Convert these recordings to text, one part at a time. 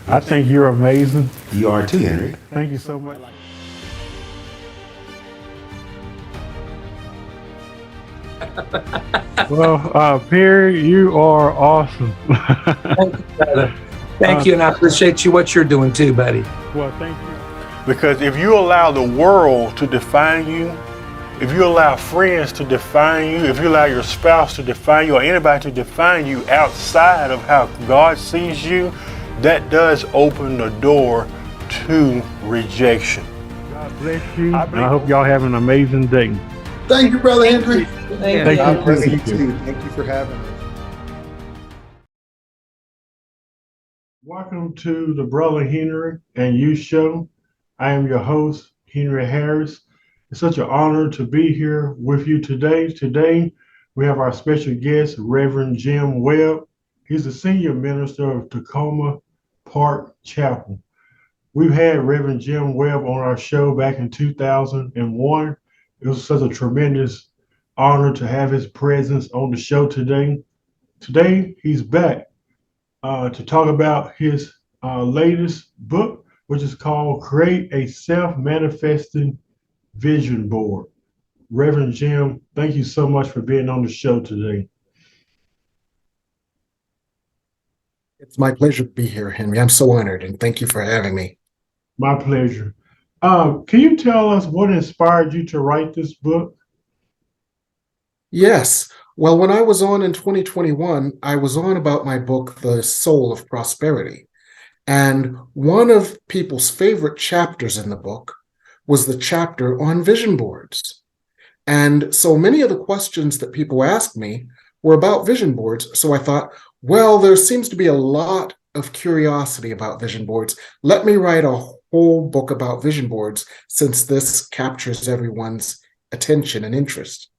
I think you're amazing. You are too, Henry. Thank you so much. Well, Perry, you are awesome. Thank you, brother. Thank you, and I appreciate you what you're doing too, buddy. Well, thank you. Because if you allow the world to define you, if you allow friends to define you, if you allow your spouse to define you, or anybody to define you outside of how God sees you, that does open the door to rejection. God bless you. I hope y'all have an amazing day. Thank you, Brother Henry. Thank you. God bless you too. Thank you for having us. Welcome to the Brother Henry and You Show. I am your host, Henry Harris. It's such an honor to be here with you today. Today, we have our special guest, Reverend Jim Webb. He's the senior minister of Tacoma Park Chapel. We've had Reverend Jim Webb on our show back in 2001. It was such a tremendous honor to have his presence on the show today. Today, he's back to talk about his latest book, which is called Create a Self-Manifesting Vision Board. Reverend Jim, thank you so much for being on the show today. It's my pleasure to be here, Henry. I'm so honored, and thank you for having me. My pleasure. Can you tell us what inspired you to write this book? Yes. Well, when I was on in 2021, I was on about my book, The Soul of Prosperity. And one of people's favorite chapters in the book was the chapter on vision boards. And so many of the questions that people asked me were about vision boards. So I thought, well, there seems to be a lot of curiosity about vision boards. Let me write a whole book about vision boards, since this captures everyone's attention and interest.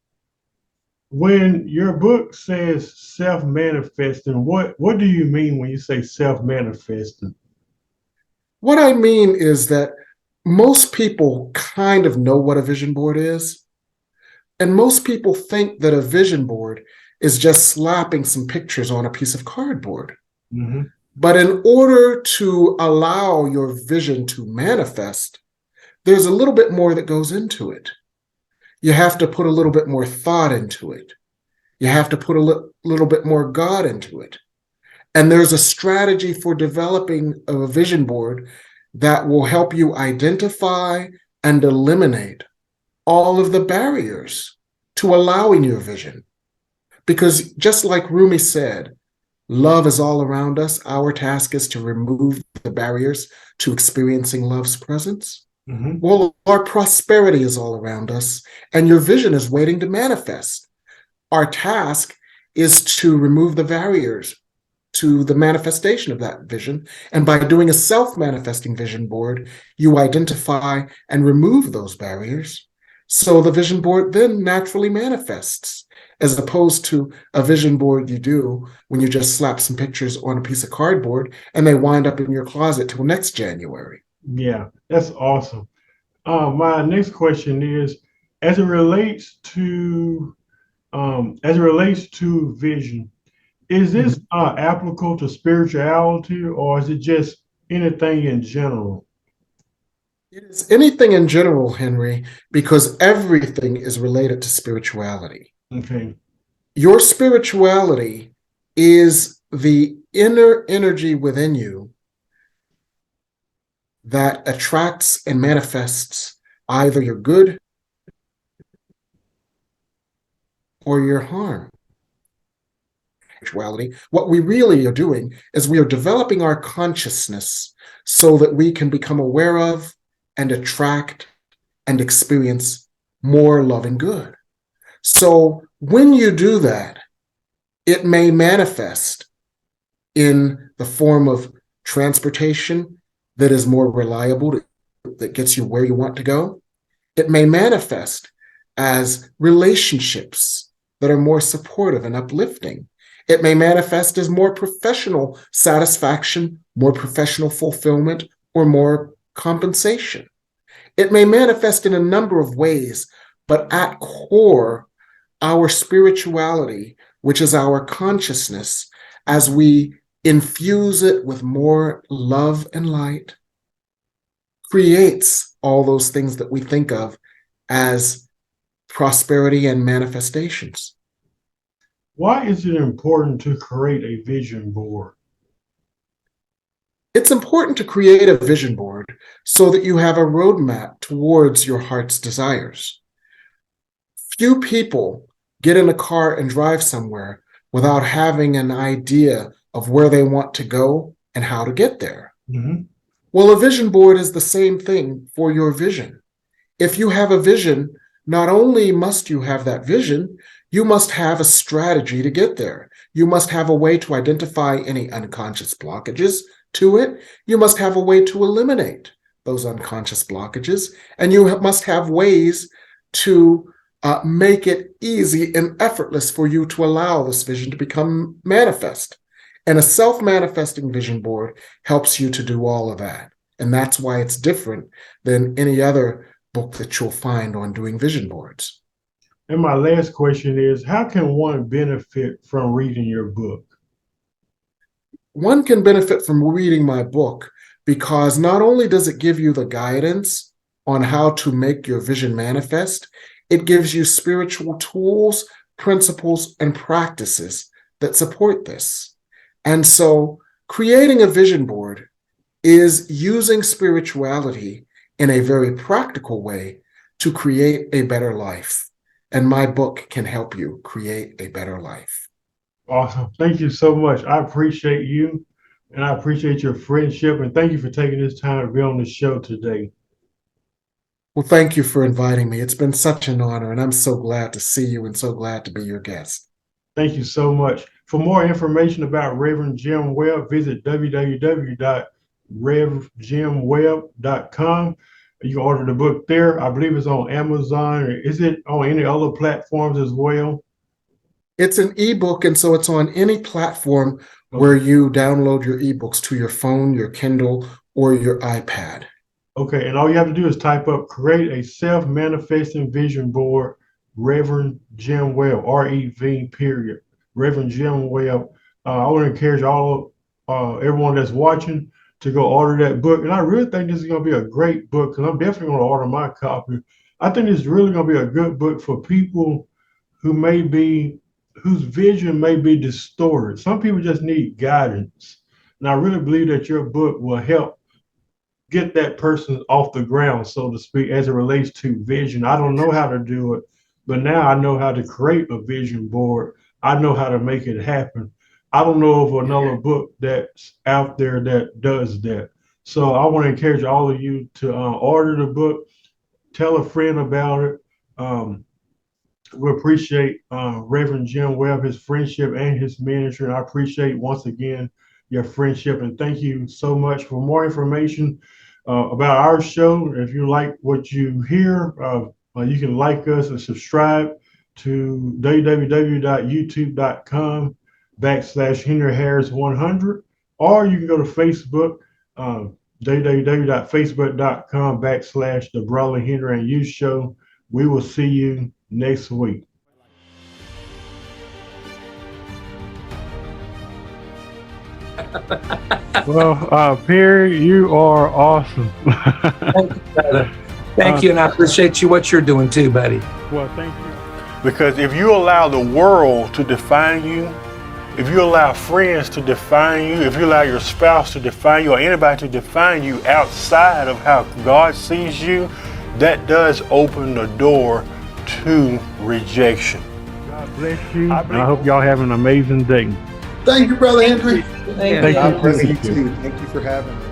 When your book says self-manifesting, what do you mean when you say self-manifesting? What I mean is that most people kind of know what a vision board is. And most people think that a vision board is just slapping some pictures on a piece of cardboard. Mm-hmm. But in order to allow your vision to manifest, there's a little bit more that goes into it. You have to put a little bit more thought into it. You have to put a little bit more God into it. And there's a strategy for developing a vision board that will help you identify and eliminate all of the barriers to allowing your vision. Because just like Rumi said, love is all around us. Our task is to remove the barriers to experiencing love's presence. Mm-hmm. Well, our prosperity is all around us, and your vision is waiting to manifest. Our task is to remove the barriers to the manifestation of that vision. And by doing a self-manifesting vision board, you identify and remove those barriers. So the vision board then naturally manifests, as opposed to a vision board you do when you just slap some pictures on a piece of cardboard and they wind up in your closet till next January. Yeah, that's awesome. My next question is, as it relates to vision, is this applicable to spirituality, or is it just anything in general? It is anything in general, Henry, because everything is related to spirituality. Okay. Your spirituality is the inner energy within you that attracts and manifests either your good or your harm. Spirituality, what we really are doing is we are developing our consciousness so that we can become aware of and attract and experience more love and good. So when you do that, it may manifest in the form of transportation that is more reliable, that gets you where you want to go. It may manifest as relationships that are more supportive and uplifting. It may manifest as more professional satisfaction, more professional fulfillment, or more compensation. It may manifest in a number of ways, but at core, our spirituality, which is our consciousness, as we infuse it with more love and light, creates all those things that we think of as prosperity and manifestations. Why is it important to create a vision board? It's important to create a vision board so that you have a roadmap towards your heart's desires. Few people get in a car and drive somewhere without having an idea of where they want to go and how to get there. Mm-hmm. Well, a vision board is the same thing for your vision. If you have a vision, not only must you have that vision, you must have a strategy to get there. You must have a way to identify any unconscious blockages to it. You must have a way to eliminate those unconscious blockages. And you must have ways to make it easy and effortless for you to allow this vision to become manifest. And a self-manifesting vision board helps you to do all of that. And that's why it's different than any other book that you'll find on doing vision boards. And my last question is, how can one benefit from reading your book? One can benefit from reading my book because not only does it give you the guidance on how to make your vision manifest, it gives you spiritual tools, principles, and practices that support this. And so creating a vision board is using spirituality in a very practical way to create a better life. And my book can help you create a better life. Awesome. Thank you so much. I appreciate you and I appreciate your friendship. And thank you for taking this time to be on the show today. Well, thank you for inviting me. It's been such an honor, and I'm so glad to see you and so glad to be your guest. Thank you so much. For more information about Reverend Jim Webb, visit www.revjimwebb.com. You can order the book there. I believe it's on Amazon. Or is it on any other platforms as well? It's an ebook, and so it's on any platform where you download your ebooks to your phone, your Kindle, or your iPad. Okay, and all you have to do is type up create a self-manifesting vision board, Reverend Jim Webb, R-E-V, period. Reverend Jim Webb. I want to encourage everyone that's watching to go order that book. And I really think this is going to be a great book because I'm definitely going to order my copy. I think it's really going to be a good book for people whose vision may be distorted. Some people just need guidance. And I really believe that your book will help get that person off the ground, so to speak, as it relates to vision. I don't know how to do it, but now I know how to create a vision board. I know how to make it happen. I don't know of another book that's out there that does that. So I want to encourage all of you to order the book, tell a friend about it. We appreciate Reverend Jim Webb, his friendship and his ministry. And I appreciate once again your friendship, and thank you so much. For more information about our show, if you like what you hear, you can like us and subscribe to www.youtube.com/HenryHarris100, or you can go to Facebook, www.facebook.com/The Brother Henry and You Show. We will see you next week. Well, Perry, you are awesome. Thank you, brother. Thank you, and I appreciate what you're doing too, buddy. Well, thank you. Because if you allow the world to define you, if you allow friends to define you, if you allow your spouse to define you, or anybody to define you outside of how God sees you, that does open the door to rejection. God bless you, and I hope y'all have an amazing day. Thank you, Brother Henry. Thank you. God bless you too. Thank you for having me.